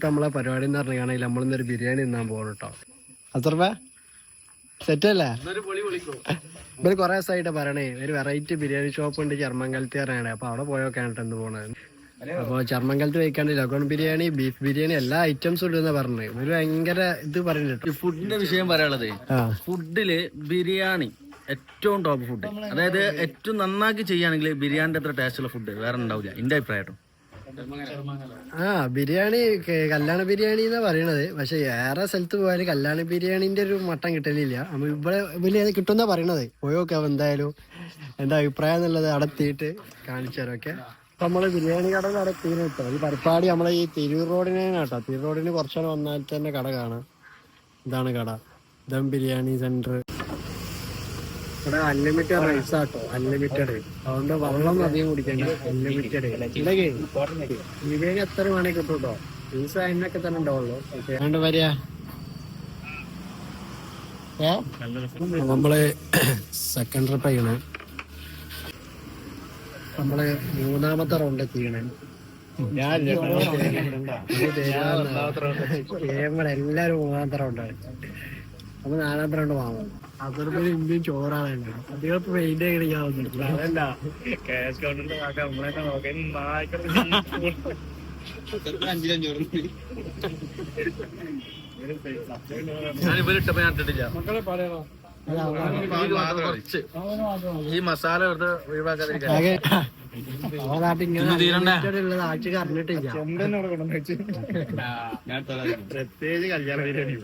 നമ്മളെ പരിപാടി എന്ന് പറഞ്ഞാണെങ്കിൽ നമ്മളിന്നൊരു ബിരിയാണി തിന്നാൻ പോകണം കേട്ടോ. അത്ര സെറ്റല്ലേ? ഇവര് കുറെ ദിവസമായിട്ട് പറയണേ ഒരു വെറൈറ്റി ബിരിയാണി ഷോപ്പ് ഉണ്ട് ചെർമംഗലത്ത് പറഞ്ഞാണ്. അപ്പൊ അവിടെ പോയൊക്കെയാണ് ഇന്ന് പോണത്. അപ്പൊ ചെർമംഗലത്ത് കഴിക്കാണ്ട് ലഗോൺ ബിരിയാണി, ബീഫ് ബിരിയാണി എല്ലാ ഐറ്റംസും ഉണ്ടെന്ന് പറഞ്ഞു. ഇവര് ഭയങ്കര ഇത് പറയുന്നുണ്ട്. ഫുഡിന്റെ വിഷയം പറയാനുള്ളത്, ഫുഡില് ബിരിയാണി ഏറ്റവും ടോപ്പ് ഫുഡ്. അതായത് ഏറ്റവും നന്നാക്കി ചെയ്യുകയാണെങ്കിൽ ബിരിയാണിന്റെ അത്ര ടേസ്റ്റുള്ള ഫുഡ് വേറെ ഉണ്ടാവില്ല എന്റെ അഭിപ്രായം. ബിരിയാണി കല്യാണ ബിരിയാണി എന്നാ പറയണത്. പക്ഷെ ഏറെ സ്ഥലത്ത് പോയാലും കല്യാണ ബിരിയാണിന്റെ ഒരു മട്ടം കിട്ടലില്ല. അപ്പൊ ഇവിടെ വലിയ കിട്ടുന്ന പറയണത്. പോയോക്കെ എന്തായാലും എന്താ അഭിപ്രായം എന്നുള്ളത് അവിടെ എത്തിയിട്ട് കാണിച്ചു തരാം. ഓക്കെ, അപ്പൊ നമ്മള് ബിരിയാണി കടയിൽ അവിടെ എത്തിയിട്ട് കിട്ടോ. ഈ പരിപ്പാടി നമ്മളെ ഈ തിരൂർ റോഡിനാണ് കേട്ടോ. തിരൂർ റോഡിന് കുറച്ചാണ് വന്നാൽ തന്നെ കട കാണാം. ഇതാണ് കട, ദം ബിരിയാണി സെന്റർ. ഇവിടെ അൺലിമിറ്റഡ് റൈസ് ആട്ടോ, അൺലിമിറ്റഡ്. അതുകൊണ്ട് വെള്ളം അധികം കുടിക്കണ്ട, അൺലിമിറ്റഡ്. ബിരിയാണി എത്ര വേണേ കിട്ടും കേട്ടോ. പീസ് അതിനൊക്കെ തന്നെ ഉണ്ടാവുള്ളൂ. വേണ്ട വരിക. നമ്മള് സെക്കൻഡ് ട്രിപ്പ് ചെയ്യണേ. നമ്മള് മൂന്നാമത്തെ റൗണ്ട് എത്തിക്കണേ. എല്ലാരും മൂന്നാമത്തെ റൗണ്ടാണ്. അപ്പൊ നാലാമത്തെ റൗണ്ട് വാങ്ങും. അതൊരു ഇന്ത്യൻ ചോറാണ്. അധികം പെയിന്റ് കളിക്കാവുന്നില്ല. അതല്ല ക്യാഷ് കൗണ്ടറിൽ നമ്മളെന്നെ മക്കളെ പറയണോ ഈ മസാല ഒഴിവാക്കാതിരിക്കാൻ ആഴ്ച അറിഞ്ഞിട്ടില്ല. പ്രത്യേകിച്ച് കല്യാണ ബിരിയാണി